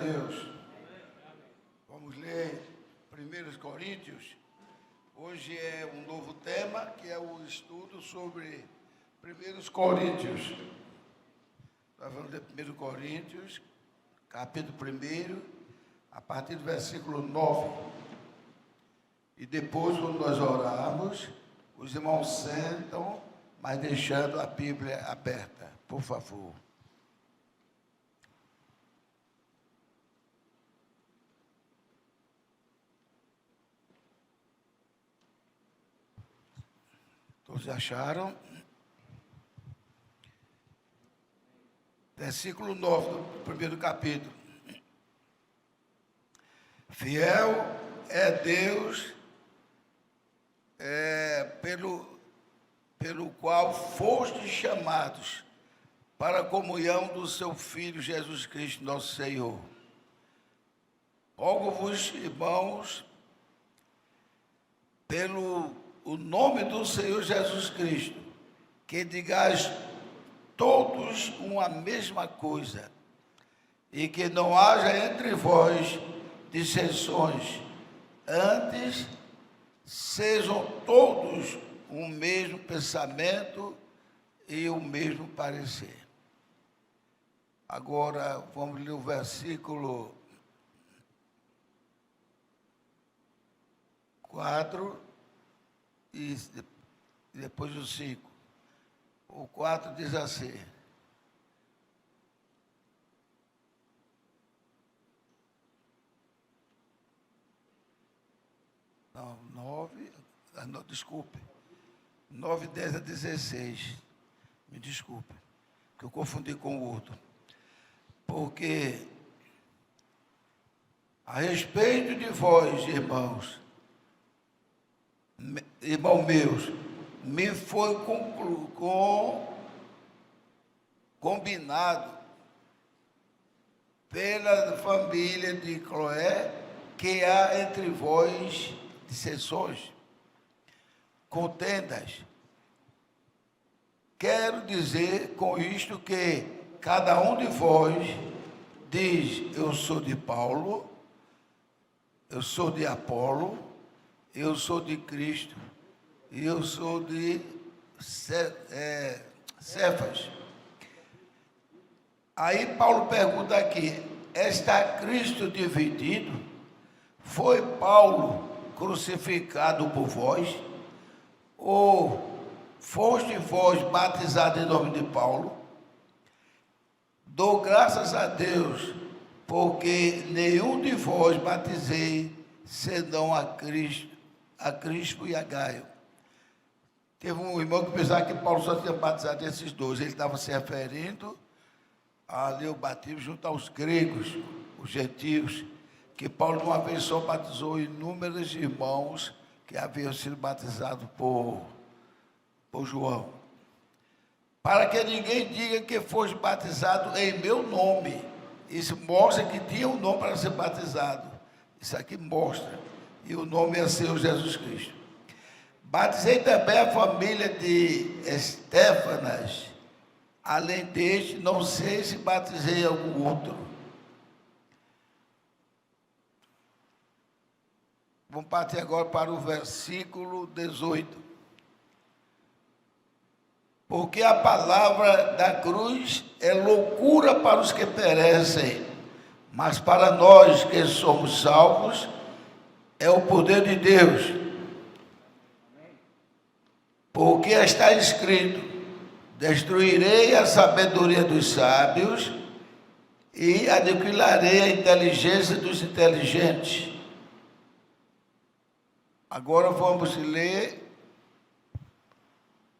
Deus. Vamos ler 1 Coríntios. Hoje é um novo tema, que é o estudo sobre 1 Coríntios. Nós vamos ler 1 Coríntios, capítulo 1, a partir do versículo 9. E depois, quando nós orarmos, os irmãos sentam, mas deixando a Bíblia aberta, por favor. Todos acharam? Versículo 9 do primeiro capítulo. Fiel é Deus, pelo qual fostes chamados para a comunhão do seu Filho Jesus Cristo, nosso Senhor. Rogo-vos, irmãos, pelo o nome do Senhor Jesus Cristo, que digais todos uma mesma coisa, e que não haja entre vós dissensões, antes sejam todos o mesmo pensamento e o mesmo parecer. Agora vamos ler o versículo 4 e depois o 5. O 4 diz assim: não, 9, não, desculpe, 9, 10 a 16, me desculpe, que eu confundi com o outro, porque a respeito de vós, irmãos meus, me foi combinado pela família de Cloé que há entre vós dissensões, contendas. Quero dizer com isto que cada um de vós diz: eu sou de Paulo, eu sou de Apolo, eu sou de Cristo, e eu sou de Cefas. Aí Paulo pergunta aqui: está Cristo dividido? Foi Paulo crucificado por vós? Ou foste vós batizados em nome de Paulo? Dou graças a Deus, porque nenhum de vós batizei, senão a Crispo e a Gaio. Teve um irmão que pensava que Paulo só tinha batizado esses dois. Ele estava se referindo ali o batismo junto aos gregos, os gentios, que Paulo de uma vez só batizou inúmeros irmãos que haviam sido batizados por João. Para que ninguém diga que foste batizado em meu nome. Isso mostra que tinha um nome para ser batizado. Isso aqui mostra. E o nome é Senhor Jesus Cristo. Batizei também a família de Estéfanas. Além deste, não sei se batizei algum outro. Vamos partir agora para o versículo 18. Porque a palavra da cruz é loucura para os que perecem, mas para nós que somos salvos, é o poder de Deus. Porque está escrito: destruirei a sabedoria dos sábios e aniquilarei a inteligência dos inteligentes. Agora vamos ler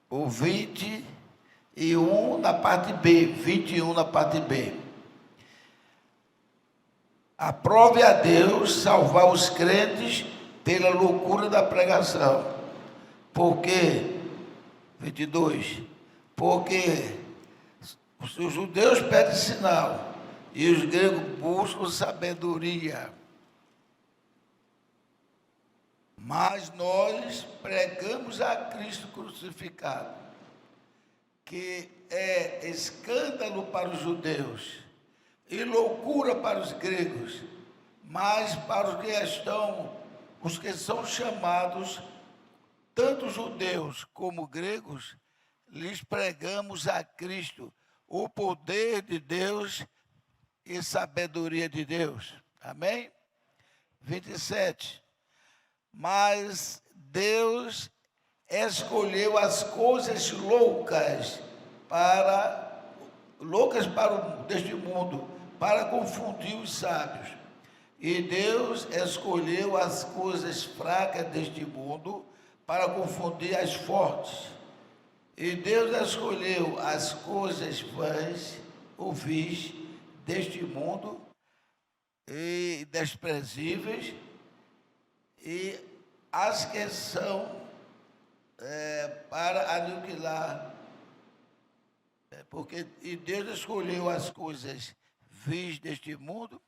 o 21 na parte B, 21 na parte B. Aprove a Deus salvar os crentes pela loucura da pregação. Porque 22, porque os judeus pedem sinal e os gregos buscam sabedoria. Mas nós pregamos a Cristo crucificado, que é escândalo para os judeus, e loucura para os gregos, mas para os que são chamados, tanto judeus como gregos, lhes pregamos a Cristo, o poder de Deus e sabedoria de Deus. Amém? 27. Mas Deus escolheu as coisas loucas deste mundo, para confundir os sábios. E Deus escolheu as coisas fracas deste mundo para confundir as fortes. E Deus escolheu as coisas vãs, ou vis, deste mundo, e desprezíveis, e as que são para aniquilar. E Deus escolheu as coisas vis deste mundo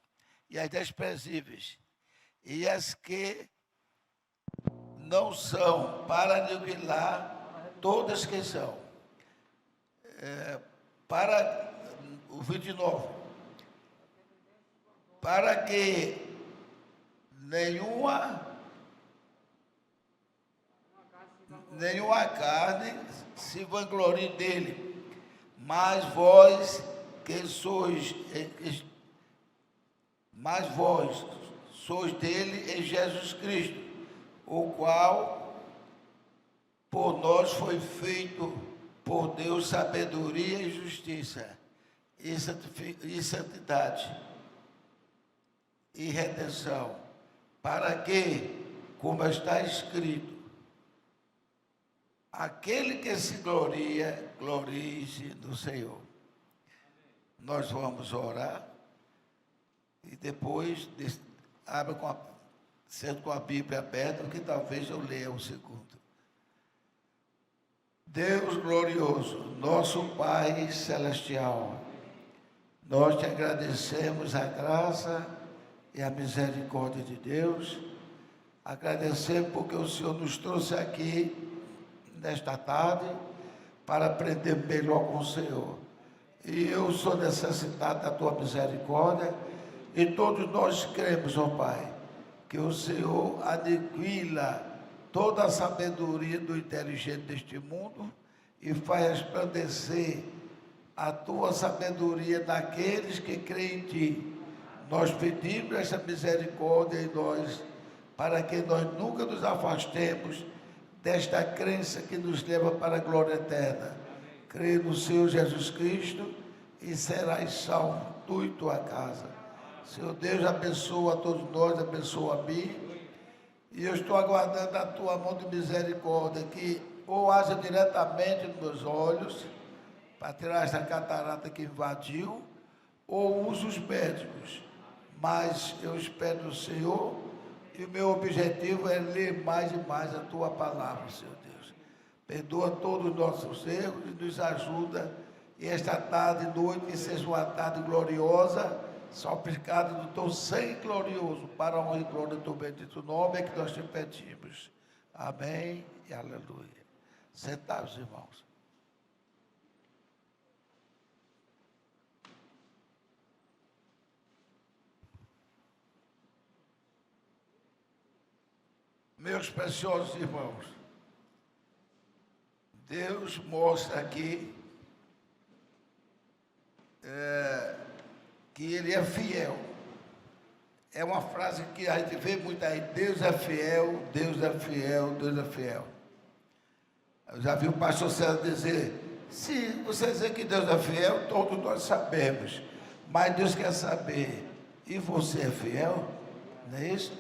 e as desprezíveis, e as que não são, para aniquilar todas que são. Para o 29, para que nenhuma carne se vanglorie dele, mas vós sois dele em Jesus Cristo, o qual por nós foi feito por Deus sabedoria e justiça, e santidade, e redenção, para que, como está escrito, aquele que se gloria, glorie-se no Senhor. Nós vamos orar e depois abra sendo com a Bíblia aberta, que talvez eu leia o segundo. Deus glorioso, nosso Pai celestial, nós te agradecemos a graça e a misericórdia de Deus. Agradecemos porque o Senhor nos trouxe aqui nesta tarde para aprender melhor com o Senhor. E eu sou necessitado da tua misericórdia, e todos nós cremos, ó Pai, que o Senhor aniquila toda a sabedoria do inteligente deste mundo e faz resplandecer a tua sabedoria naqueles que creem em ti. Nós pedimos essa misericórdia em nós, para que nós nunca nos afastemos desta crença que nos leva para a glória eterna. Crê no Senhor Jesus Cristo e serás salvo, tu e tua casa. Senhor Deus, abençoa a todos nós, abençoa a mim. E eu estou aguardando a tua mão de misericórdia, que ou haja diretamente nos meus olhos, para tirar essa catarata que invadiu, ou use os médicos. Mas eu espero no Senhor, e o meu objetivo é ler mais e mais a tua palavra, Senhor Deus. Perdoa todos os nossos erros e nos ajuda. E esta tarde e noite seja uma tarde gloriosa, salpicada do teu sangue glorioso, para a honra e glória do teu bendito nome, é que nós te pedimos. Amém e aleluia. Sentados, irmãos. Meus preciosos irmãos, Deus mostra aqui que Ele é fiel. É uma frase que a gente vê muito aí: Deus é fiel, Deus é fiel, Deus é fiel. Eu já vi o pastor César dizer: se você dizer que Deus é fiel, todos nós sabemos, mas Deus quer saber, e você é fiel? Não é isso?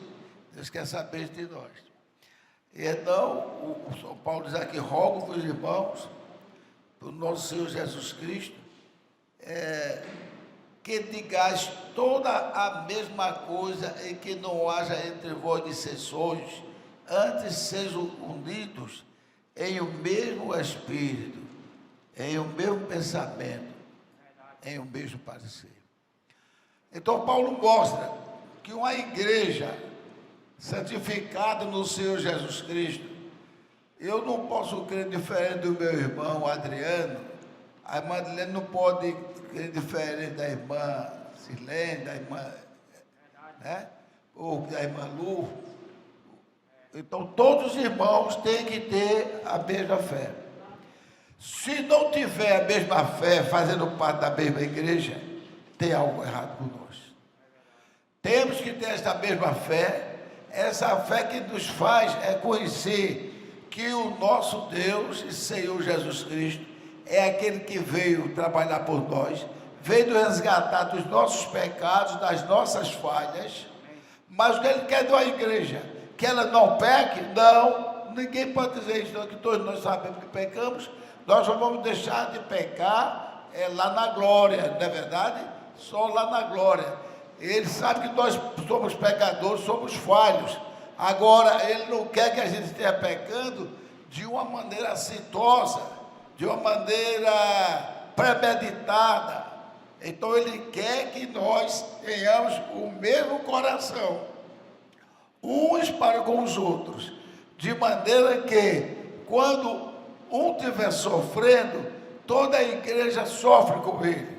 Deus quer saber de nós. E então, o São Paulo diz aqui: rogo para os irmãos, para o nosso Senhor Jesus Cristo, que digais toda a mesma coisa, e que não haja entre vós dissensões, antes sejam unidos em o mesmo espírito, em o mesmo pensamento, em o mesmo parecer. Então Paulo mostra que uma igreja santificada no Senhor Jesus Cristo, eu não posso crer diferente do meu irmão Adriano, a irmã Adriana não pode crer diferente da irmã Silene, da irmã, né? Ou da irmã Lu. Então, todos os irmãos têm que ter a mesma fé. Se não tiver a mesma fé, fazendo parte da mesma igreja, tem algo errado com nós. Temos que ter essa mesma fé. Essa fé que nos faz é conhecer que o nosso Deus e Senhor Jesus Cristo é aquele que veio trabalhar por nós, veio nos resgatar dos nossos pecados, das nossas falhas, mas o que Ele quer de uma igreja, que ela não peque? Não, ninguém pode dizer isso, não, que todos nós sabemos que pecamos, nós só vamos deixar de pecar lá na glória, não é verdade? Só lá na glória. Ele sabe que nós somos pecadores, somos falhos. Agora, Ele não quer que a gente esteja pecando de uma maneira assintosa, de uma maneira premeditada. Então, Ele quer que nós tenhamos o mesmo coração, uns para com os outros, de maneira que, quando um estiver sofrendo, toda a igreja sofre com ele.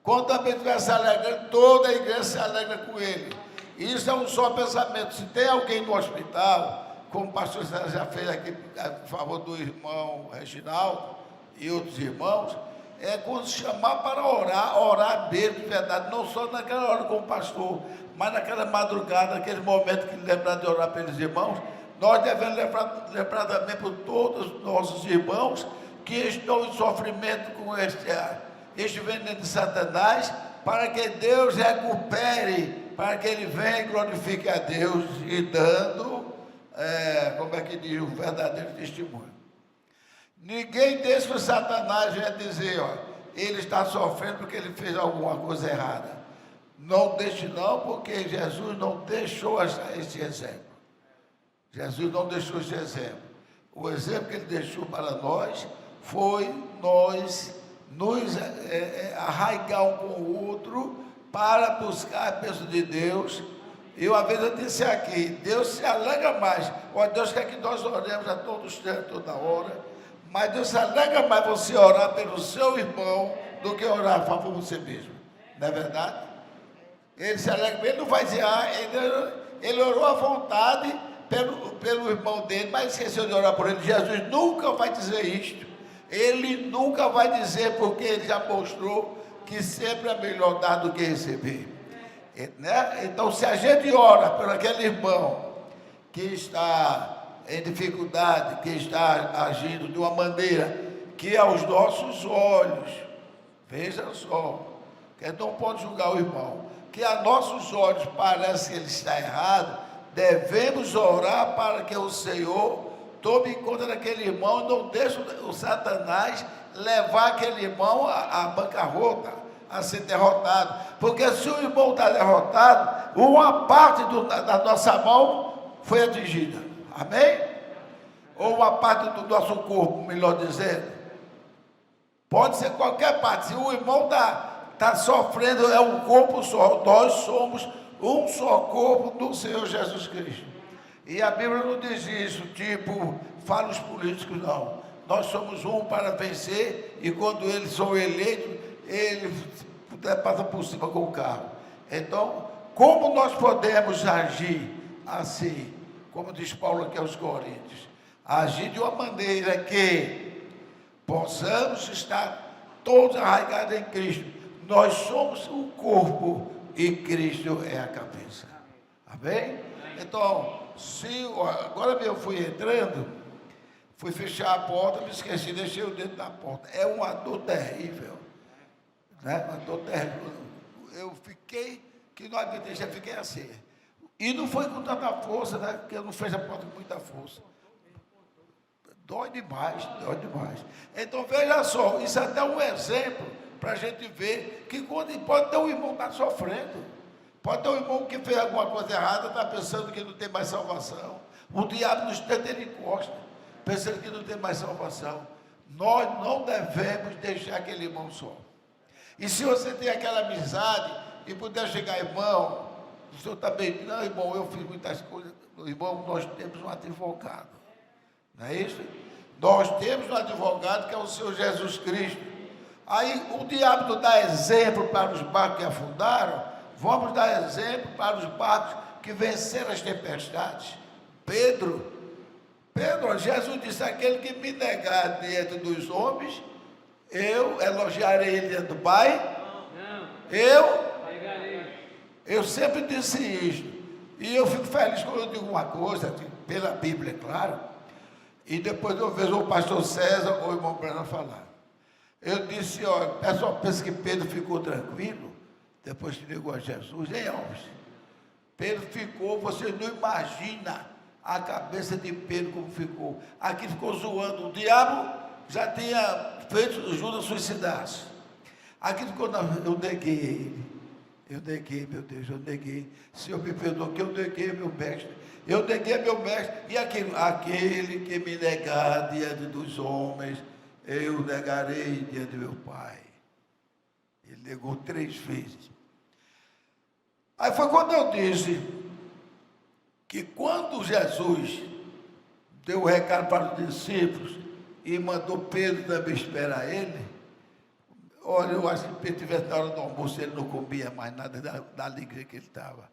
Quando também estiver se alegrando, toda a igreja se alegra com ele. Isso é um só pensamento. Se tem alguém no hospital, como o pastor já fez aqui a favor do irmão Reginaldo e outros irmãos, é quando chamar para orar mesmo de verdade, não só naquela hora com o pastor, mas naquela madrugada, naquele momento que lembrar de orar pelos irmãos, nós devemos lembrar também por todos os nossos irmãos que estão em sofrimento com este veneno de Satanás, para que Deus recupere, para que ele venha e glorifique a Deus, e dando, como é que diz, um verdadeiro testemunho. Ninguém deixa que o Satanás venha dizer, ó, ele está sofrendo porque ele fez alguma coisa errada. Não deixe não, porque Jesus não deixou esse exemplo. Jesus não deixou esse exemplo. O exemplo que ele deixou para nós foi nós nos arraigar um com o outro para buscar a bênção de Deus. E uma vez eu disse aqui, Deus se alegra mais. Ó, Deus quer que nós oremos a todos os tempos, toda hora. Mas Deus se alegra mais você orar pelo seu irmão do que orar a favor de você mesmo. Não é verdade? Ele se alegra, ele não vai dizer, ele orou à vontade pelo irmão dele, mas esqueceu de orar por ele. Jesus nunca vai dizer isto. Ele nunca vai dizer, porque ele já mostrou que sempre é melhor dar do que receber. Né? Então, se a gente ora por aquele irmão que está em dificuldade, que está agindo de uma maneira que aos nossos olhos, veja só, que não pode julgar o irmão, que a nossos olhos parece que ele está errado, devemos orar para que o Senhor tome conta daquele irmão, não deixe o Satanás levar aquele irmão à bancarrota, a ser derrotado. Porque se o irmão está derrotado, uma parte da nossa mão foi atingida. Amém? Ou uma parte do nosso corpo, melhor dizendo. Pode ser qualquer parte. Se o irmão está sofrendo, é um corpo só. Nós somos um só corpo do Senhor Jesus Cristo. E a Bíblia não diz isso, tipo, fala os políticos, não. Nós somos um para vencer, e quando eles são eleitos, eles passam por cima com o carro. Então, como nós podemos agir assim, como diz Paulo aqui aos Coríntios, agir de uma maneira que possamos estar todos arraigados em Cristo. Nós somos o corpo e Cristo é a cabeça. Amém? Então, agora mesmo eu fui entrando, fui fechar a porta, me esqueci, deixei o dedo na porta. É uma dor terrível, né? Uma dor terrível. Eu fiquei, que não aguentei, já fiquei assim. E não foi com tanta força, né? Porque eu não fecho a porta com muita força. Dói demais, dói demais. Então, veja só, isso é até um exemplo para a gente ver que quando pode ter um irmão que está sofrendo. Pode ter um irmão que fez alguma coisa errada, está pensando que não tem mais salvação. O diabo nos tenta ele encosta, pensando que não tem mais salvação. Nós não devemos deixar aquele irmão só. E se você tem aquela amizade e puder chegar, irmão, o senhor está bem, não, irmão, eu fiz muitas coisas. Irmão, nós temos um advogado. Não é isso? Nós temos um advogado que é o Senhor Jesus Cristo. Aí o diabo não dá exemplo para os barcos que afundaram, vamos dar exemplo para os barcos que venceram as tempestades. Pedro, Jesus disse: aquele que me negar diante dos homens, eu elogiarei ele diante do Pai. Eu sempre disse isso. E eu fico feliz quando eu digo uma coisa, pela Bíblia, é claro. E depois eu vejo o pastor César ou o irmão Brana falar. Eu disse: olha, o pessoal pensa que Pedro ficou tranquilo depois que negou a Jesus. Hein, Alves? Pedro ficou, você não imagina a cabeça de Pedro como ficou. Aqui ficou zoando. O diabo já tinha feito Judas suicidar-se. Aqui ficou, não, eu neguei ele. Eu neguei, meu Deus, eu neguei. Senhor, me perdoa, que eu neguei meu mestre. Eu neguei meu mestre. E aquele que me negar diante dos homens, eu negarei diante de meu Pai. Ele negou 3 vezes. Aí foi quando eu disse que quando Jesus deu o recado para os discípulos e mandou Pedro também esperar ele, olha, eu acho que Pedro tivesse na hora do almoço, ele não comia mais nada da alegria que ele estava.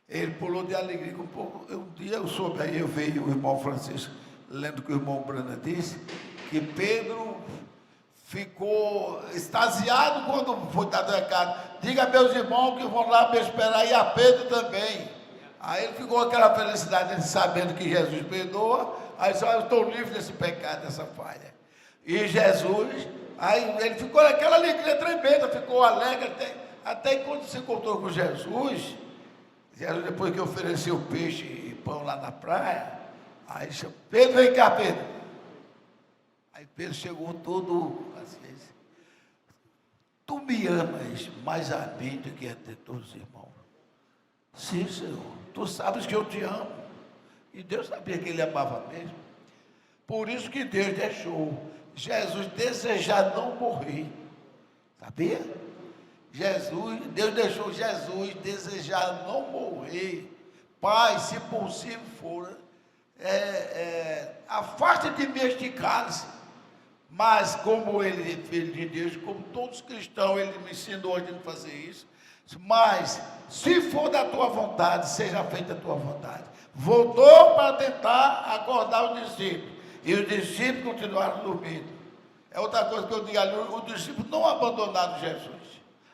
Ele pulou de alegria um pouco. Um dia eu soube, aí eu vejo o irmão Francisco, lendo que o irmão Brana disse, que Pedro ficou extasiado quando foi dado o recado: diga a meus irmãos que vão lá me esperar, e a Pedro também. Aí ele ficou aquela felicidade, sabendo que Jesus perdoa. Aí disse: eu estou livre desse pecado, dessa falha. E Jesus, aí ele ficou naquela alegria tremenda, ficou alegre, até quando se encontrou com Jesus, depois que ofereceu peixe e pão lá na praia, aí disse: Pedro, vem cá, Pedro. Aí Pedro chegou todo assim: tu me amas mais a mim do que a todos os irmãos? Sim, Senhor, tu sabes que eu te amo. E Deus sabia que ele amava mesmo. Por isso que Deus deixou Jesus desejar não morrer. Sabia? Deus deixou Jesus desejar não morrer. Pai, se possível for, afaste de mim este cálice. Mas como ele é filho de Deus, como todos os cristãos, ele me ensinou a gente fazer isso. Mas, se for da tua vontade, seja feita a tua vontade. Voltou para tentar acordar os discípulos. E os discípulos continuaram dormindo. É outra coisa que eu digo ali: os discípulos não abandonaram Jesus.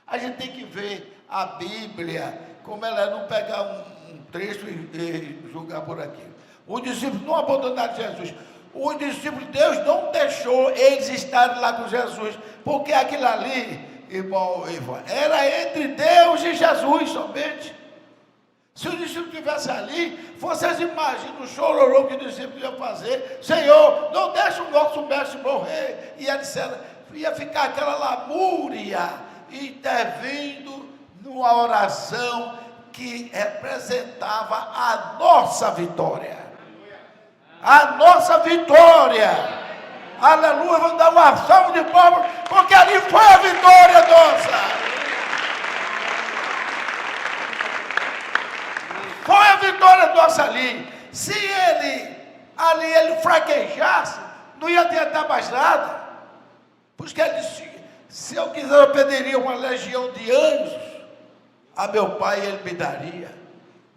A gente tem que ver a Bíblia, como ela é, não pegar um trecho e julgar por aqui. Os discípulos não abandonaram Jesus. Os discípulos, Deus não deixou eles estarem lá com Jesus, porque aquilo ali, irmão Ivan, era entre Deus e Jesus somente. Se os discípulos estivessem ali, vocês imaginam o chororô que os discípulos iam fazer: Senhor, não deixa o nosso mestre morrer. E etc. Ia ficar aquela lamúria intervindo numa oração que representava a nossa vitória. A nossa vitória. Aleluia, vamos dar uma salva de palmas, porque ali foi a vitória nossa. Foi a vitória nossa ali. Se ele fraquejasse, não ia adiantar mais nada. Por isso que ele disse: se eu quiser, eu pediria uma legião de anjos a meu pai, ele me daria.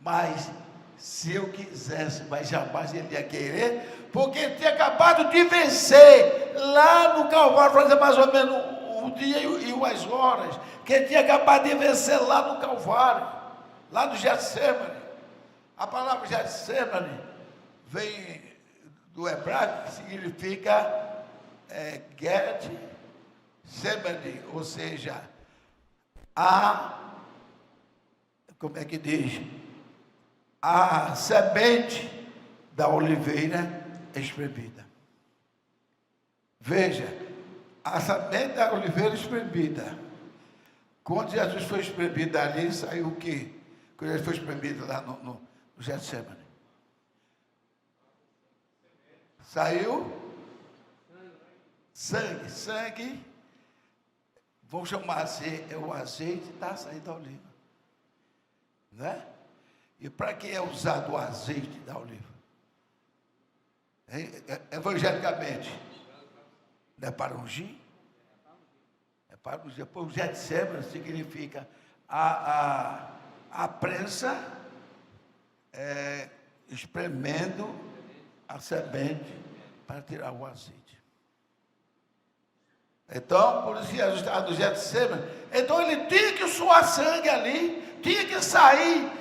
Mas se eu quisesse, mas jamais ele ia querer, porque ele tinha acabado de vencer lá no Calvário, fazia mais ou menos um dia e umas horas, que ele tinha acabado de vencer lá no Calvário, lá no Getsemane. A palavra Getsemane vem do hebraico, que significa Getsemane, ou seja, como é que diz? A semente da oliveira espremida. Veja, a semente da oliveira espremida. Quando Jesus foi espremido ali, saiu o quê? Quando ele foi espremido lá no Getsemane. Saiu sangue. Vamos chamar assim, é o azeite da saída da oliva. Né? E para que é usado o azeite da oliva? Evangelicamente, não é para ungir? Depois o Getsemane significa a prensa espremendo a semente para tirar o azeite. Então, por isso Jesus estava no Getsemane. Então ele tinha que suar sangue ali, tinha que sair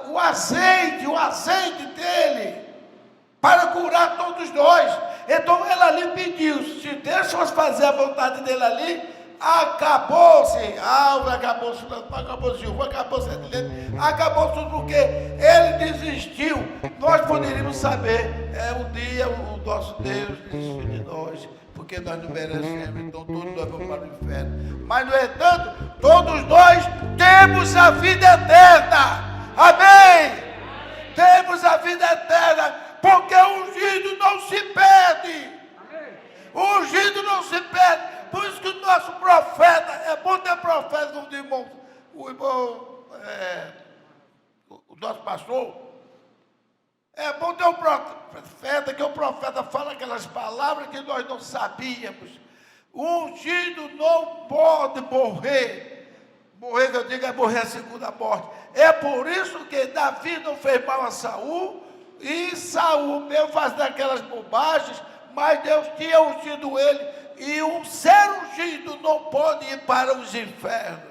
o azeite dele, para curar todos nós. Então ele ali pediu, se Deus fosse fazer a vontade dele ali, acabou-se Álvaro, acabou-se Gilva, acabou-se tudo, porque ele desistiu. Nós poderíamos saber, um dia o nosso Deus desistiu de nós, porque nós não merecemos, então todos nós vamos para o inferno. Mas, no entanto, todos nós temos a vida eterna. Amém? Temos a vida eterna, porque o ungido não se perde. O ungido não se perde. Por isso que o nosso profeta, é bom ter profeta, como diz o nosso pastor. É bom ter um profeta, que o profeta fala aquelas palavras que nós não sabíamos. O ungido não pode morrer. Morrer, que eu digo, é morrer a segunda morte. É por isso que Davi não fez mal a Saul, e Saul mesmo fazendo aquelas bobagens, mas Deus tinha ungido ele, e um ser ungido não pode ir para os infernos.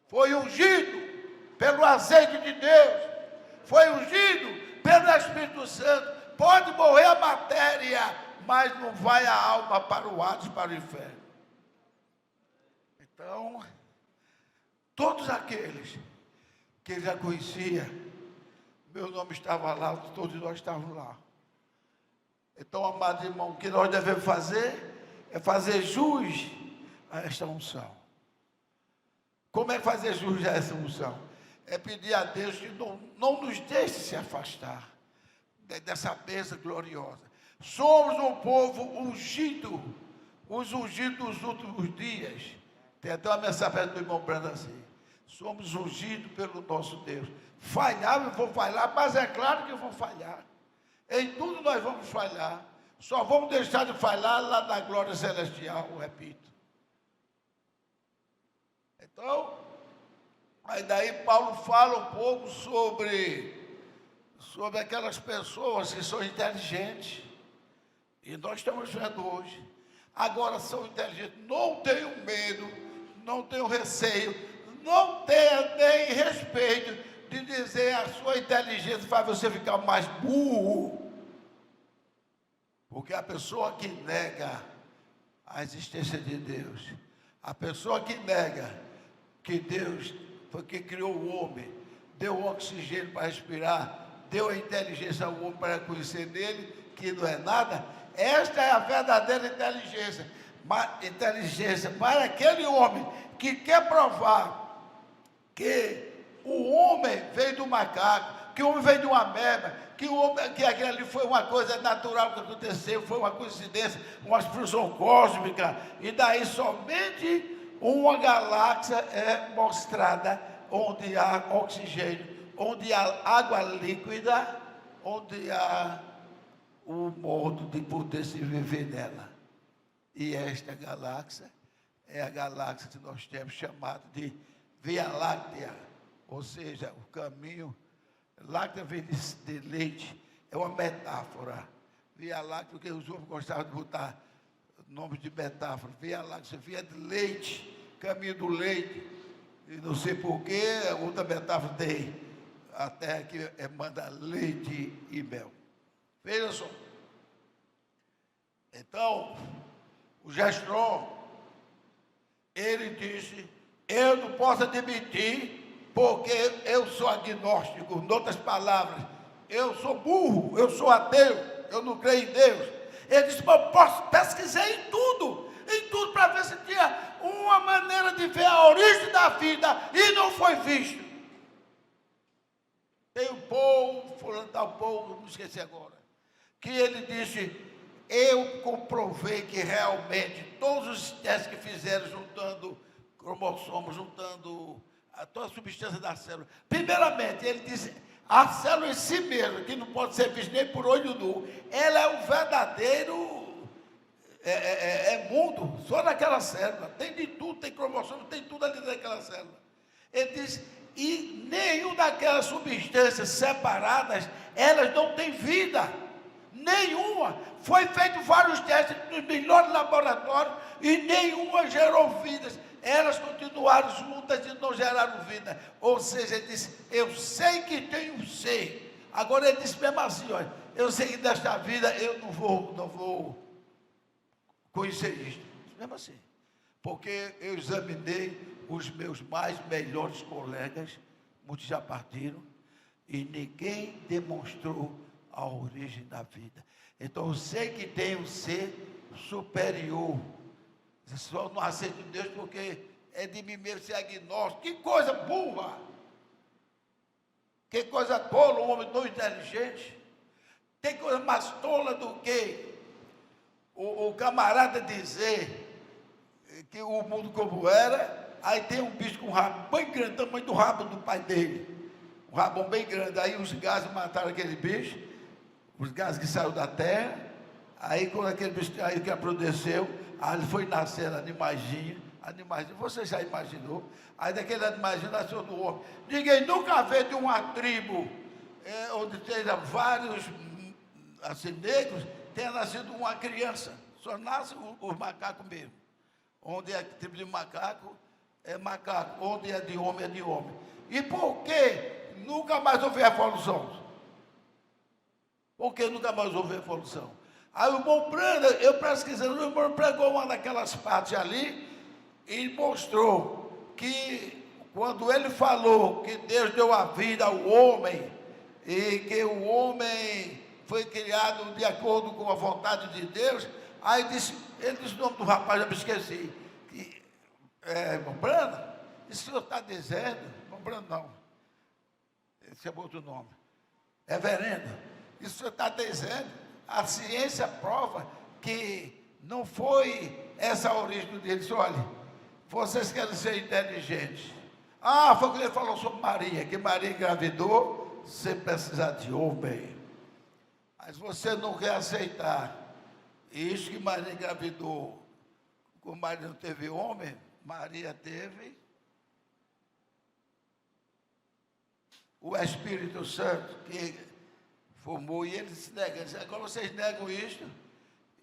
Foi ungido pelo azeite de Deus, foi ungido pelo Espírito Santo. Pode morrer a matéria, mas não vai a alma para o Hades, para o inferno. Então, todos aqueles que ele já conhecia, meu nome estava lá, todos nós estávamos lá. Então, amados irmãos, o que nós devemos fazer é fazer jus a esta unção. Como é fazer jus a essa unção? É pedir a Deus que não nos deixe se afastar dessa bênção gloriosa. Somos um povo ungido, os ungidos dos últimos dias. Tem até uma mensagem do irmão Brando assim: somos ungidos pelo nosso Deus. Falhar, eu vou falhar, mas é claro que eu vou falhar. Em tudo nós vamos falhar. Só vamos deixar de falhar lá na glória celestial, eu repito. Então, aí daí Paulo fala um pouco sobre aquelas pessoas que são inteligentes. E nós estamos vendo hoje. Agora são inteligentes. Não tenham medo, não tenham receio, não tenha nem respeito de dizer a sua inteligência faz você ficar mais burro. Porque a pessoa que nega a existência de Deus, a pessoa que nega que Deus foi quem criou o homem, deu o oxigênio para respirar, deu a inteligência ao homem para conhecer nele, que não é nada, esta é a verdadeira inteligência. Inteligência para aquele homem que quer provar que o homem veio do macaco, que o homem veio de uma ameba, que aquilo ali foi uma coisa natural que aconteceu, foi uma coincidência, uma explosão cósmica, e daí somente uma galáxia é mostrada onde há oxigênio, onde há água líquida, onde há o modo de poder se viver nela. E esta galáxia é a galáxia que nós temos chamado de Via Láctea, ou seja, o caminho. Láctea vem de leite, é uma metáfora. Via Láctea, porque os homens gostavam de botar nomes de metáfora. Via Láctea, via de leite, caminho do leite. E não sei porquê, outra metáfora tem a terra que manda leite e mel. Veja só. Então, o Gestron, ele disse: eu não posso admitir, porque eu sou agnóstico. Em outras palavras, eu sou burro, eu sou ateu, eu não creio em Deus. Ele disse: mas eu posso pesquisar em tudo para ver se tinha uma maneira de ver a origem da vida, e não foi visto. Tem um povo, fulano tal povo, não esqueci agora, que ele disse: eu comprovei que realmente todos os testes que fizeram, juntando cromossomos, juntando toda a substância da célula. Primeiramente, ele disse: a célula em si mesma, que não pode ser vista nem por olho nu, ela é um verdadeiro é mundo, só naquela célula. Tem de tudo, tem cromossomo, tem tudo ali naquela célula. Ele diz, e nenhuma daquelas substâncias separadas, elas não têm vida. Nenhuma. Foi feito vários testes nos melhores laboratórios e nenhuma gerou vidas. Elas continuaram juntas e não geraram vida. Ou seja, ele disse, eu sei que tenho ser. Agora ele disse mesmo assim, olha, eu sei que desta vida eu não vou conhecer isto. Mesmo assim. Porque eu examinei os meus melhores colegas, muitos já partiram, e ninguém demonstrou a origem da vida. Então eu sei que tem um ser superior. Só não aceito Deus porque é de mim mesmo ser agnóstico. Que coisa burra! Que coisa tola, um homem tão inteligente. Tem coisa mais tola do que o camarada dizer que o mundo como era, aí tem um bicho com um rabo bem grande, tamanho do rabo do pai dele. Um rabão bem grande. Aí os gases mataram aquele bicho, os gases que saíram da terra. Aí quando aquele bicho aí que apodreceu, aí ele foi nascer animaizinho. Você já imaginou? Aí daquele animaizinho nasceu do homem. Ninguém nunca vê de uma tribo onde tenha vários assim, negros, tenha nascido uma criança. Só nasce os macacos mesmo. Onde é tribo de macaco, é macaco. Onde é de homem, é de homem. E por que nunca mais houve evolução? Por que nunca mais houve evolução? Aí o irmão Branda, eu pesquisando, o irmão pregou uma daquelas partes ali e mostrou que quando ele falou que Deus deu a vida ao homem e que o homem foi criado de acordo com a vontade de Deus, aí ele disse o nome do rapaz, eu me esqueci, que, irmão Branda, isso que o senhor está dizendo, irmão Branda não, esse é outro nome, reverendo, isso que o senhor está dizendo, a ciência prova que não foi essa a origem dele. Disse, olha, vocês querem ser inteligentes. Foi o que ele falou sobre Maria, que Maria engravidou sem precisar de homem. Mas você não quer aceitar isso que Maria engravidou, como Maria não teve homem, Maria teve o Espírito Santo, que formou, e ele se nega. Agora vocês negam isto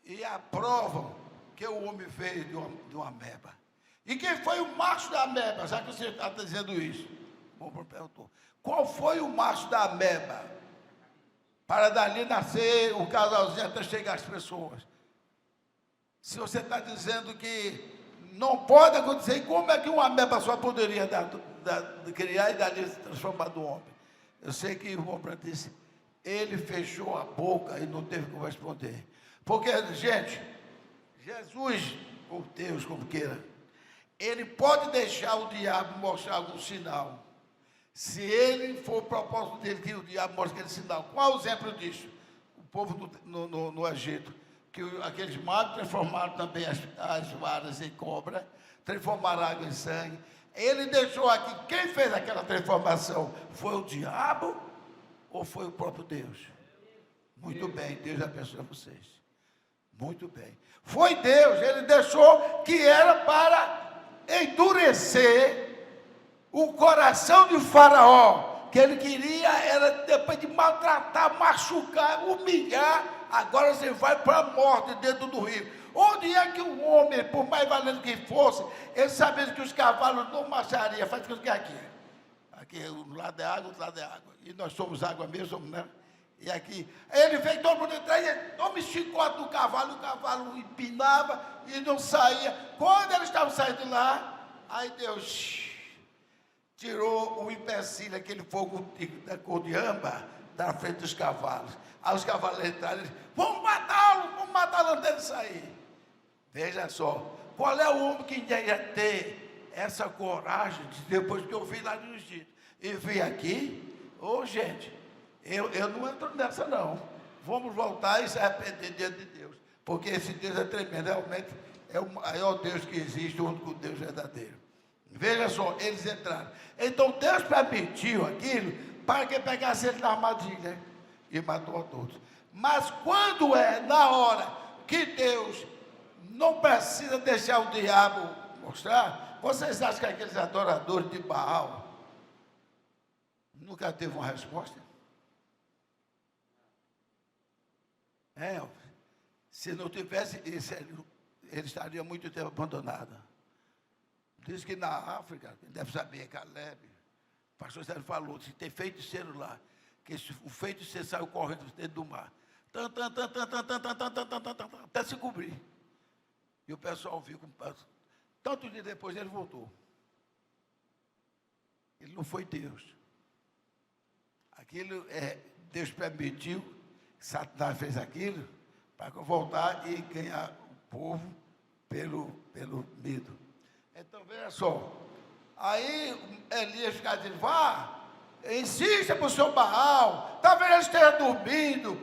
e aprovam que o homem veio de uma ameba. E quem foi o macho da ameba? Já que você está dizendo isso. Bom, perguntou. Qual foi o macho da ameba? Para dali nascer o casalzinho até chegar às pessoas. Se você está dizendo que não pode acontecer, como é que uma ameba só poderia criar e dali se transformar no homem? Eu sei que o irmão Branco disse, ele fechou a boca e não teve como responder. Porque, gente, Jesus, ou Deus, como queira, ele pode deixar o diabo mostrar algum sinal. Se ele for o propósito dele, que o diabo mostre aquele sinal. Qual é o exemplo disso? O povo no Egito, que aqueles magos transformaram também as varas em cobra, transformaram a água em sangue. Ele deixou aqui, quem fez aquela transformação? Foi o diabo ou foi o próprio Deus? Muito bem, Deus abençoe vocês. Muito bem. Foi Deus, ele deixou que era para endurecer o coração de Faraó, que ele queria, era depois de maltratar, machucar, humilhar, agora você vai para a morte dentro do rio. Onde é que o homem, por mais valendo que fosse, ele sabia que os cavalos não marchariam, faz o que aqui? Aqui, um lado é água, outro lado é água. E nós somos água mesmo, né? E aqui, ele veio todo mundo entrar e toma chicote do cavalo, o cavalo empinava e não saía. Quando eles estavam saindo lá, aí Deus tirou o empecilho, aquele fogo da cor de âmbar, da frente dos cavalos. Aí os cavalos entraram e disseram, vamos matá-lo antes dele sair. Veja só, qual é o homem que ia ter essa coragem, depois que eu vi lá no Egito, e vi aqui, gente, eu não entro nessa não. Vamos voltar e se arrepender diante de Deus, porque esse Deus é tremendo, realmente é o maior Deus que existe, o único Deus verdadeiro. Veja só, eles entraram. Então Deus permitiu aquilo para que pegasse ele na armadilha e matou a todos. Mas quando é na hora que Deus não precisa deixar o diabo mostrar. Vocês acham que aqueles adoradores de Baal nunca teve uma resposta? Se não tivesse isso, ele estaria muito tempo abandonado. Diz que na África, deve saber, Caleb, o pastor Sérgio falou, se tem feiticeiro lá, que o feiticeiro saiu correndo dentro do mar, até se cobrir. E o pessoal viu, tanto dia depois ele voltou. Ele não foi Deus. Aquilo Deus permitiu, que Satanás fez aquilo, para voltar e ganhar o povo pelo medo. Então, veja só. Aí Elias fica dizendo, vá, insista para o seu Baal, talvez ele esteja dormindo,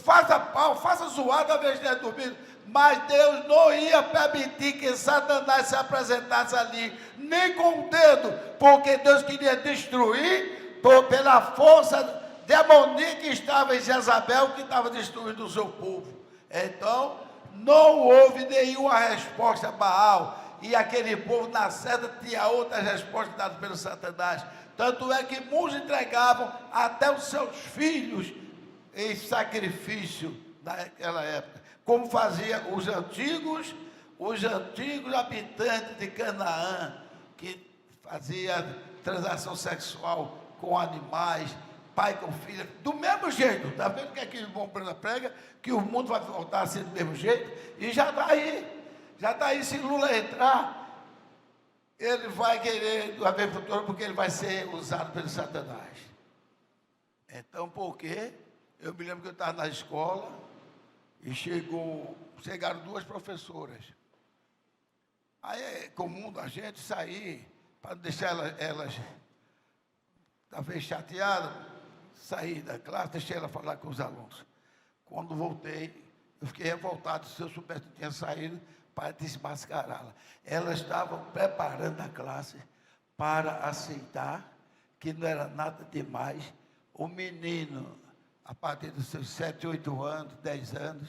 faça pau, faça zoada, talvez ele esteja dormindo. Mas Deus não ia permitir que Satanás se apresentasse ali, nem com o dedo, porque Deus queria destruir pela força demoníaca que estava em Jezabel, que estava destruindo o seu povo. Então, não houve nenhuma resposta a Baal. E aquele povo, na certa, tinha outras respostas dadas pelo Satanás. Tanto é que muitos entregavam até os seus filhos em sacrifício naquela época. Como faziam os antigos habitantes de Canaã, que faziam transação sexual com animais, pai com filha, do mesmo jeito. Está vendo que aqui o irmão Bruna prega, que o mundo vai voltar a ser do mesmo jeito? E já está aí. Já está aí, se Lula entrar, ele vai querer haver futuro, porque ele vai ser usado pelo Satanás. Então, por quê? Eu me lembro que eu estava na escola e chegaram duas professoras. Aí é comum da gente sair, para deixar elas talvez chateadas, sair da classe, deixei ela falar com os alunos. Quando voltei, eu fiquei revoltado, se eu soubesse que tinha saído, para desmascará-la. Elas estavam preparando a classe para aceitar que não era nada demais o menino, a partir dos seus 7, 8 anos, 10 anos,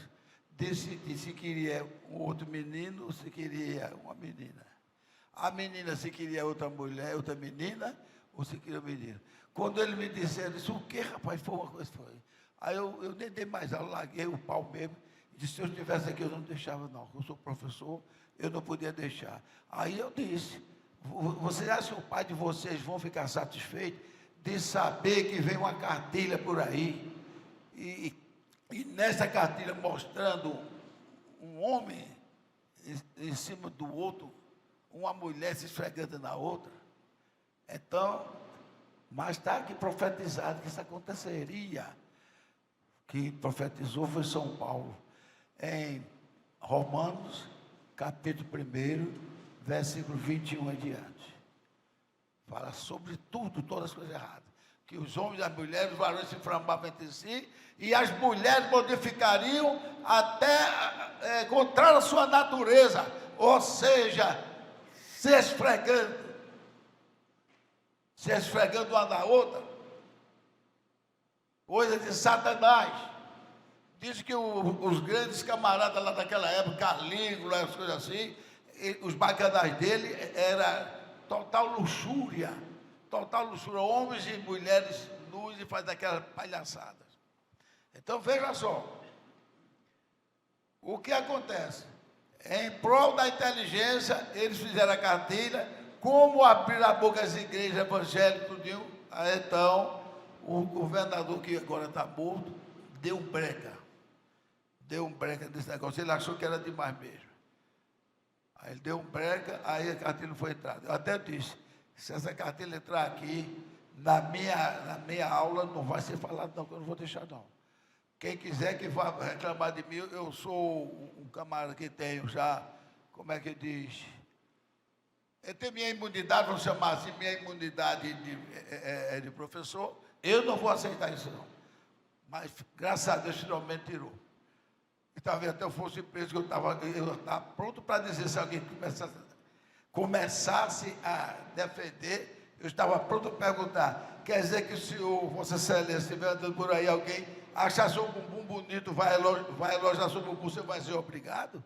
decidir se queria um outro menino ou se queria uma menina. A menina se queria outra mulher, outra menina, ou se queria um menino. Quando ele me disseram, eu disse, o que, rapaz? Foi uma coisa, foi. Aí eu nem dei mais aula, larguei o pau mesmo. Disse, se eu estivesse aqui, eu não deixava, não. Eu sou professor, eu não podia deixar. Aí eu disse, vocês acham que o pai de vocês vão ficar satisfeitos de saber que vem uma cartilha por aí, e nessa cartilha mostrando um homem em cima do outro, uma mulher se esfregando na outra? Então, mas está aqui profetizado que isso aconteceria. Quem profetizou foi São Paulo. Em Romanos, capítulo 1, versículo 21 em diante. Fala sobre tudo, todas as coisas erradas. Que os homens e as mulheres, os varões se inflamavam entre si, e as mulheres modificariam até contra a sua natureza, ou seja, se esfregando uma na outra, coisa de Satanás. Diz que os grandes camaradas lá daquela época, Calígula, as coisas assim, os bacanais dele era total luxúria, homens e mulheres nus e faz aquelas palhaçadas. Então veja só, o que acontece? Em prol da inteligência, eles fizeram a cartilha, como abrir a boca das igrejas evangélicas, tudinho. Aí, então, o governador, que agora está morto, deu um breca nesse negócio, ele achou que era demais mesmo. Aí ele deu um breca, aí a cartilha não foi entrada. Eu até disse, se essa cartilha entrar aqui, na minha aula, não vai ser falado não, que eu não vou deixar não. Quem quiser que vá reclamar de mim, eu sou um camarada que tenho já, como é que diz? Eu tenho minha imunidade, vamos chamar assim, minha imunidade de professor, eu não vou aceitar isso não. Mas, graças a Deus, finalmente tirou. E talvez até eu fosse preso, que eu estava pronto para dizer, se alguém começasse a defender, eu estava pronto para perguntar, quer dizer que o senhor, Vossa Excelência, estiver andando por aí, alguém achar seu bumbum bonito, vai elogiar seu bumbum, você vai ser obrigado?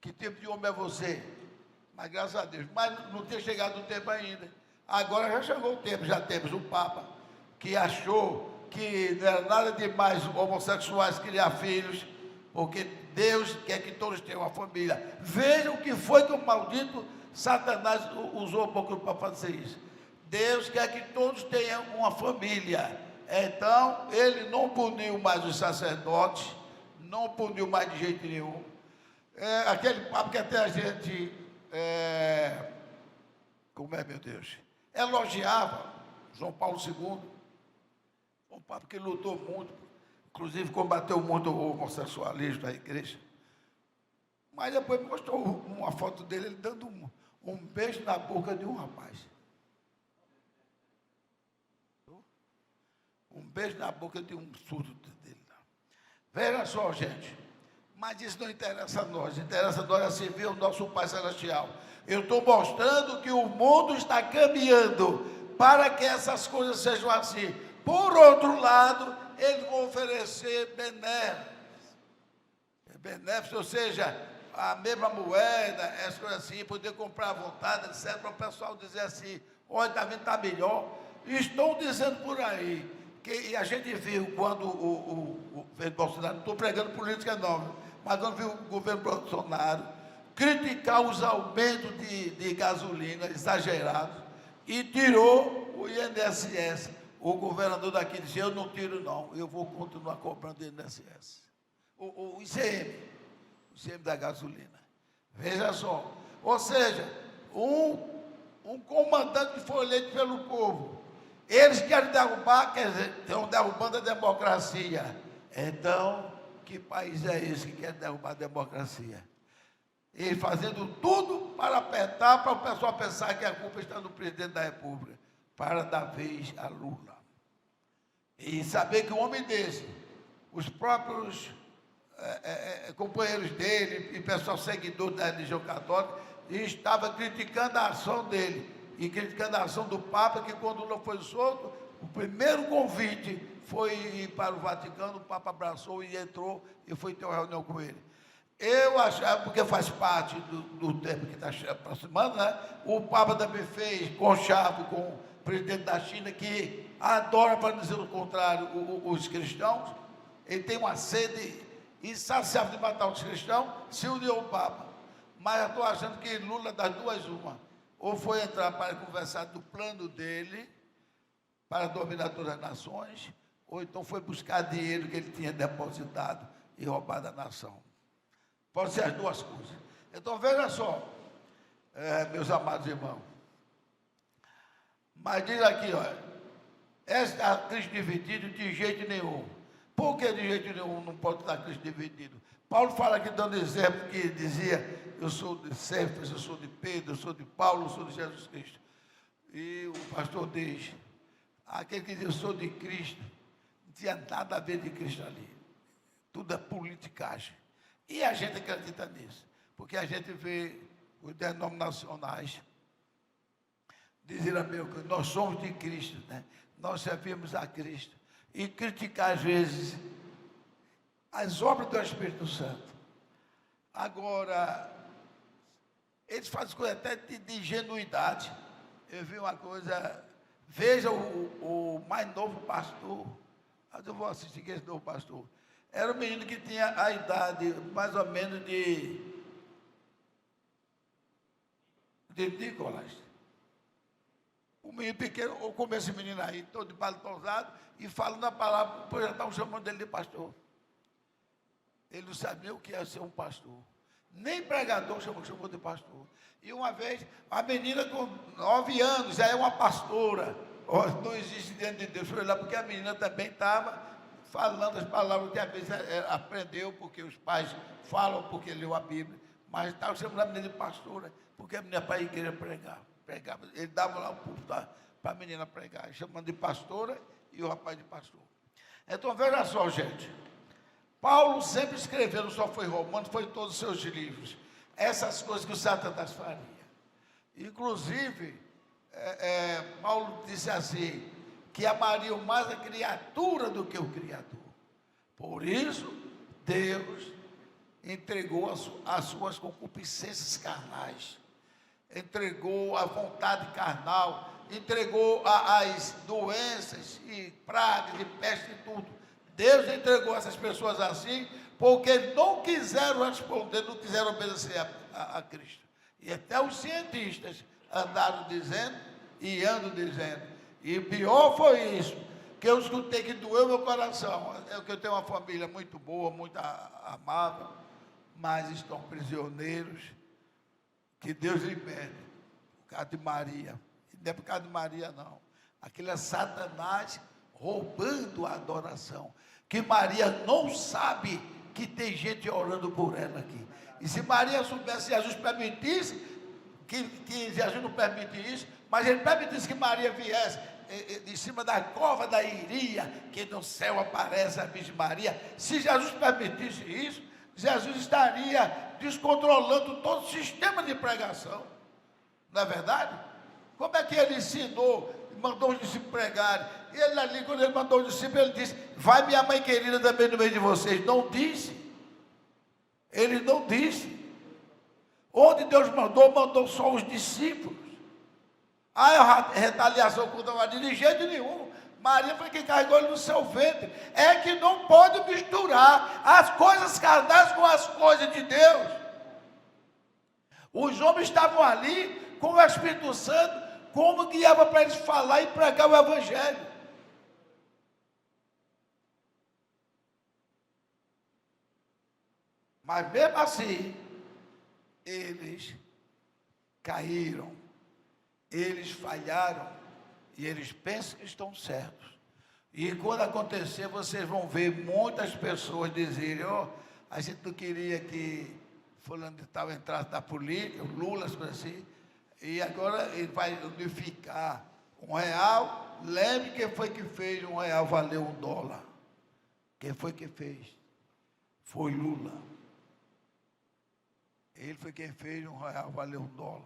Que tipo de homem é você? Mas graças a Deus. Mas não tinha chegado o tempo ainda. Agora já chegou o tempo, já temos um Papa que achou que não era nada demais homossexuais criar filhos, porque Deus quer que todos tenham uma família. Vejam o que foi que o maldito Satanás usou um pouco para fazer isso. Deus quer que todos tenham uma família. Então, ele não puniu mais os sacerdotes, não puniu mais de jeito nenhum. Aquele papo que até a gente, como é, meu Deus, elogiava João Paulo II, um papo que lutou muito, inclusive combateu muito o homossexualismo da igreja. Mas depois mostrou uma foto dele, ele dando um beijo na boca de um rapaz. Um beijo na boca de um surdo dele. Veja só, gente. Mas isso não interessa a nós. Interessa a nós a servir o nosso Pai Celestial. Eu estou mostrando que o mundo está caminhando para que essas coisas sejam assim. Por outro lado, eles vão oferecer benéficos, ou seja, a mesma moeda, essas coisas assim, poder comprar à vontade, etc., para o pessoal dizer assim, olha, está vendo, está melhor. Estão dizendo por aí, e a gente viu quando o governo Bolsonaro, não estou pregando política não, mas quando viu o governo Bolsonaro criticar os aumentos de gasolina exagerados e tirou o INSS. O governador daqui disse, eu não tiro não, eu vou continuar cobrando o INSS. O ICM da gasolina. Veja só. Ou seja, um comandante que foi eleito pelo povo, eles querem derrubar, quer dizer, estão derrubando a democracia. Então, que país é esse que quer derrubar a democracia? Eles fazendo tudo para apertar, para o pessoal pensar que a culpa está no presidente da República, para dar vez a Lula. E saber que um homem desse, os próprios companheiros dele e pessoal seguidor da religião católica, estava criticando a ação dele e criticando a ação do Papa, que quando Lula foi solto, o primeiro convite foi ir para o Vaticano, o Papa abraçou e entrou e foi ter uma reunião com ele. Eu achava, porque faz parte do tempo que está se aproximando, né? O Papa também fez conchavo com o presidente da China, que adora, para dizer o contrário, os cristãos. Ele tem uma sede insaciável de matar os cristãos, se uniu ao Papa. Mas eu estou achando que Lula, das duas, uma. Ou foi entrar para conversar do plano dele, para dominar todas as nações, ou então foi buscar dinheiro que ele tinha depositado e roubado da nação. Pode ser as duas coisas. Então, veja só, meus amados irmãos. Mas diz aqui, olha, esta Cristo dividido de jeito nenhum. Por que de jeito nenhum não pode estar Cristo dividido? Paulo fala aqui, dando exemplo, que dizia, eu sou de Cefas, eu sou de Pedro, eu sou de Paulo, eu sou de Jesus Cristo. E o pastor diz, aquele que diz, eu sou de Cristo, não tinha nada a ver de Cristo ali. Tudo é politicagem. E a gente acredita nisso, porque a gente vê os denominacionais dizendo, meu, que nós somos de Cristo, né? Nós servimos a Cristo. E criticar, às vezes, as obras do Espírito Santo. Agora, eles fazem coisa até de ingenuidade. Eu vi uma coisa, veja o mais novo pastor, mas eu vou assistir esse novo pastor. Era um menino que tinha a idade mais ou menos de Nicolas. O menino pequeno, ou como esse menino aí, todo de paletó usado, e falando a palavra, pois já estavam chamando ele de pastor. Ele não sabia o que ia ser um pastor. Nem pregador chamou de pastor. E uma vez, a menina com 9 anos, já é uma pastora. Não existe diante de Deus. Foi lá porque a menina também estava falando as palavras que às vezes aprendeu, porque os pais falam, porque leu a Bíblia. Mas estava chamando a menina de pastora, porque a menina para a igreja pregava. Ele dava lá o púlpito para a menina pregar, chamando de pastora e o rapaz de pastor. Então, veja só, gente. Paulo sempre escreveu, não só foi Romanos, foi em todos os seus livros, essas coisas que o Satanás faria. Inclusive, Paulo disse assim, que amariam mais a criatura do que o Criador. Por isso, Deus entregou as suas concupiscências carnais, entregou a vontade carnal, entregou as doenças e pragas e peste e tudo. Deus entregou essas pessoas assim, porque não quiseram responder, não quiseram obedecer a Cristo. E até os cientistas andaram dizendo e andam dizendo. E pior foi isso, que eu escutei que doeu meu coração. Eu tenho uma família muito boa, muito amável, mas estão prisioneiros. Que Deus libere. Por causa de Maria. Não é por causa de Maria, não. Aquilo é Satanás roubando a adoração. Que Maria não sabe que tem gente orando por ela aqui. E se Maria soubesse, Jesus permitisse, que Jesus não permite isso, mas ele permitisse que Maria viesse de cima da cova da Iria, que no céu aparece a Virgem Maria. Se Jesus permitisse isso, Jesus estaria descontrolando todo o sistema de pregação. Não é verdade? Como é que ele ensinou, mandou os discípulos pregarem? Ele ali, quando ele mandou os discípulos, ele disse: vai minha mãe querida também no meio de vocês. Não disse. Ele não disse. Onde Deus mandou só os discípulos. A retaliação contra Maria, de jeito nenhum. Maria foi quem carregou ele no seu ventre. É que não pode misturar as coisas carnais com as coisas de Deus. Os homens estavam ali com o Espírito Santo, como guiava para eles falar e pregar o Evangelho. Mas mesmo assim, eles caíram, eles falharam, e eles pensam que estão certos. E quando acontecer, vocês vão ver muitas pessoas dizerem: a gente não queria que fulano de tal entrasse na política, o Lula, assim, e agora ele vai unificar R$1. Lembre quem foi que fez R$1 valer $1. Quem foi que fez? Foi Lula. Ele foi quem fez R$1 valer $1.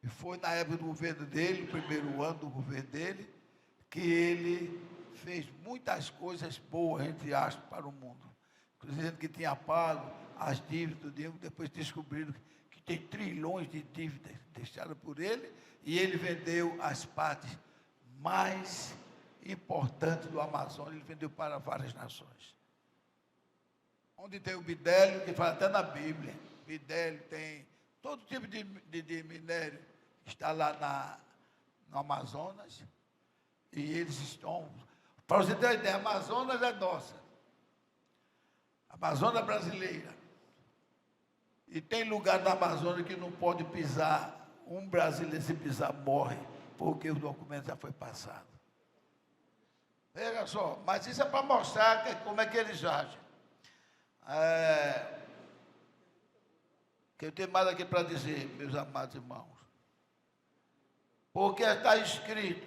E foi na época do governo dele, o primeiro ano do governo dele, que ele fez muitas coisas boas, entre aspas, para o mundo. Dizendo que tinha pago as dívidas, depois descobriram que tem trilhões de dívidas deixadas por ele, e ele vendeu as partes mais importantes do Amazonas, ele vendeu para várias nações. Onde tem o bidélio, que fala até na Bíblia, bidélio tem todo tipo de minério, está lá no Amazonas, e eles estão, para você ter uma ideia, a Amazonas é nossa, a Amazônia brasileira, e tem lugar na Amazônia que não pode pisar, um brasileiro se pisar morre, porque o documento já foi passado. Veja só, mas isso é para mostrar como é que eles agem. Que eu tenho mais aqui para dizer, meus amados irmãos. Porque está escrito: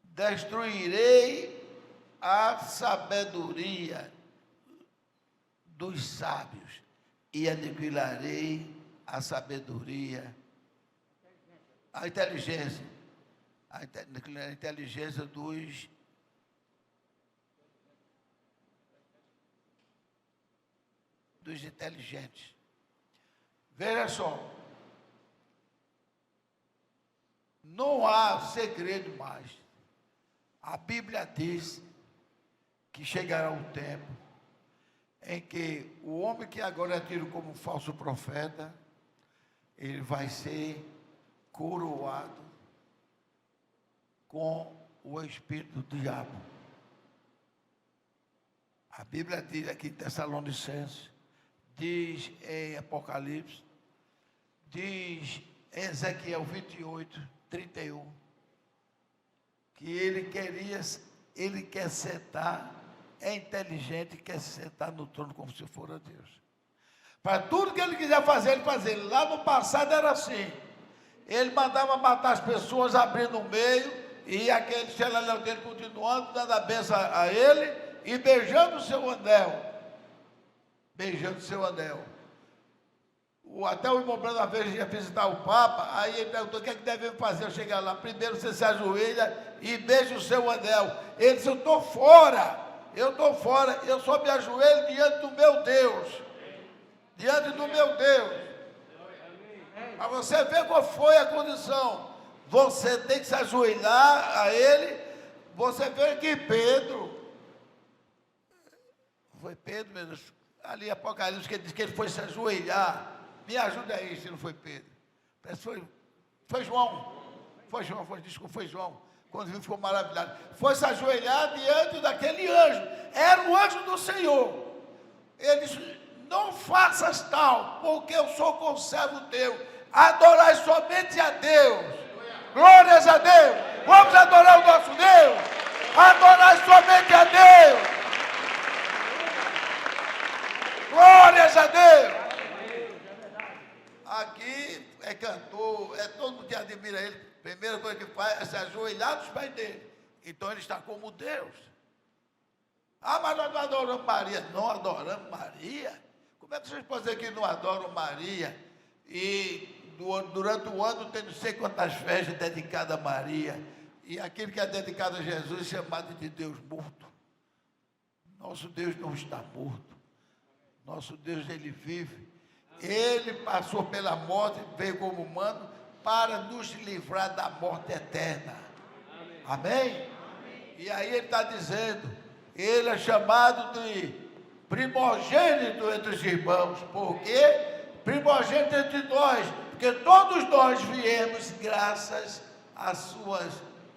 destruirei a sabedoria dos sábios e aniquilarei a sabedoria, a inteligência dos inteligentes. Veja só, não há segredo mais. A Bíblia diz que chegará um tempo em que o homem que agora é tido como um falso profeta, ele vai ser coroado com o espírito do diabo. A Bíblia diz aqui em Tessalonicenses, diz em Apocalipse, diz em Ezequiel 28:31, que ele quer sentar, é inteligente, quer sentar no trono como se for a Deus. Para tudo que ele quiser fazer, ele fazer. Lá no passado era assim. Ele mandava matar as pessoas, abrindo o meio, e aquele xeleléu dele continuando, dando a benção a ele, e beijando o seu anel. Beijando o seu anel. Até o irmão Brando, uma vez, ia visitar o Papa, aí ele perguntou: o que é que devemos fazer? Eu chegar lá, primeiro você se ajoelha e beija o seu anel. Ele disse: eu estou fora, eu estou fora, eu só me ajoelho diante do meu Deus. Diante do meu Deus. Para você ver qual foi a condição. Você tem que se ajoelhar a Ele. Você vê que Pedro, foi Pedro mesmo, ali em Apocalipse, que ele diz que ele foi se ajoelhar. Me ajuda aí se não foi Pedro. Foi João. Foi João. Quando viu, ficou maravilhado. Foi se ajoelhar diante daquele anjo. Era o anjo do Senhor. Ele disse: não faças tal, porque eu sou conservo teu. Adorai somente a Deus. Glórias a Deus. Vamos adorar o nosso Deus. Adorai somente a Deus. Glórias a Deus. Aqui é cantor, todo mundo que admira ele. Primeira coisa que faz é se ajoelhar nos pés dele. Então ele está como Deus. Ah, mas nós não adoramos Maria. Não adoramos Maria? Como é que vocês podem dizer que não adoram Maria? E durante o ano tem não sei quantas festas dedicadas a Maria. E aquele que é dedicado a Jesus é chamado de Deus morto. Nosso Deus não está morto. Nosso Deus, Ele vive. Ele passou pela morte, veio como humano, para nos livrar da morte eterna. Amém? E aí ele está dizendo, ele é chamado de primogênito entre os irmãos. Por quê? Primogênito entre nós, porque todos nós viemos graças às suas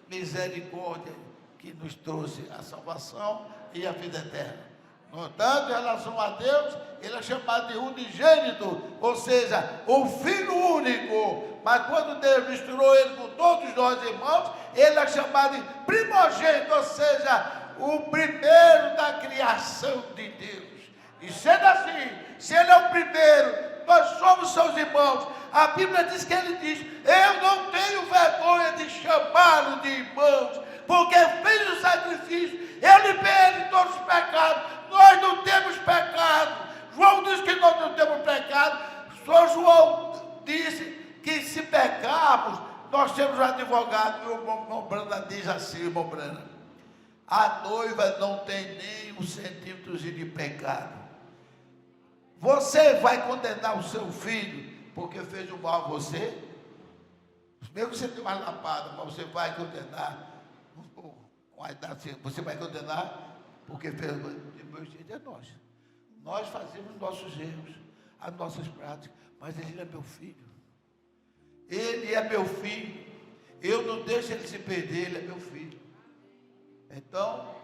misericórdias, que nos trouxe a salvação e a vida eterna. No entanto, em relação a Deus, ele é chamado de unigênito, ou seja, o Filho único. Mas quando Deus misturou ele com todos nós irmãos, ele é chamado de primogênito, ou seja, o primeiro da criação de Deus. E sendo assim, se ele é o primeiro, nós somos seus irmãos. A Bíblia diz que ele diz: eu não tenho vergonha de chamá-lo de irmãos, porque fez o sacrifício, eu liberei de todos os pecados. Nós não temos pecado. João disse que nós não temos pecado. Só João disse que se pecarmos, nós temos um advogado. E o irmão Brana diz assim, irmão Brana: a noiva não tem nem 1 centímetro de pecado. Você vai condenar o seu filho porque fez o mal a você? Mesmo que você tenha uma lapada, mas você vai condenar. Você vai condenar porque fez o mal. É nós. Nós fazemos nossos erros, as nossas práticas, mas ele é meu filho. Ele é meu filho. Eu não deixo ele se perder, ele é meu filho. Então,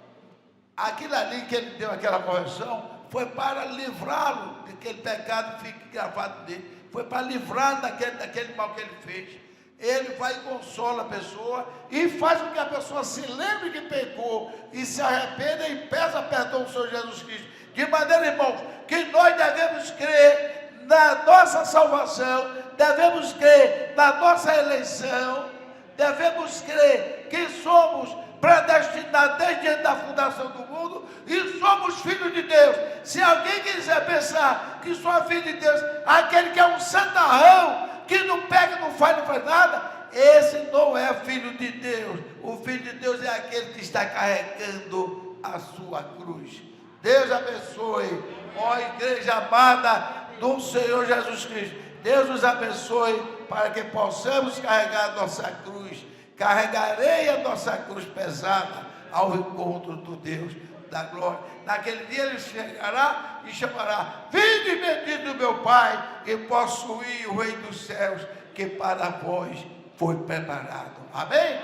aquilo ali que ele deu aquela correção, foi para livrá-lo daquele pecado que fique gravado nele. Foi para livrá-lo daquele mal que ele fez. Ele vai e consola a pessoa e faz com que a pessoa se lembre que pecou e se arrependa e peça perdão ao Senhor Jesus Cristo. De maneira, irmãos, que nós devemos crer na nossa salvação, devemos crer na nossa eleição, devemos crer que somos predestinados desde antes da fundação do mundo e somos filhos de Deus. Se alguém quiser pensar que sou filho de Deus, aquele que é um santarrão, que não pega, não faz nada, esse não é filho de Deus. O filho de Deus é aquele que está carregando a sua cruz. Deus abençoe, ó igreja amada do Senhor Jesus Cristo. Deus nos abençoe para que possamos carregar a nossa cruz. Carregarei a nossa cruz pesada ao encontro do Deus da glória. Naquele dia ele chegará e chamará: vinde bendito do meu Pai, e possuí o reino dos céus, que para vós foi preparado. Amém?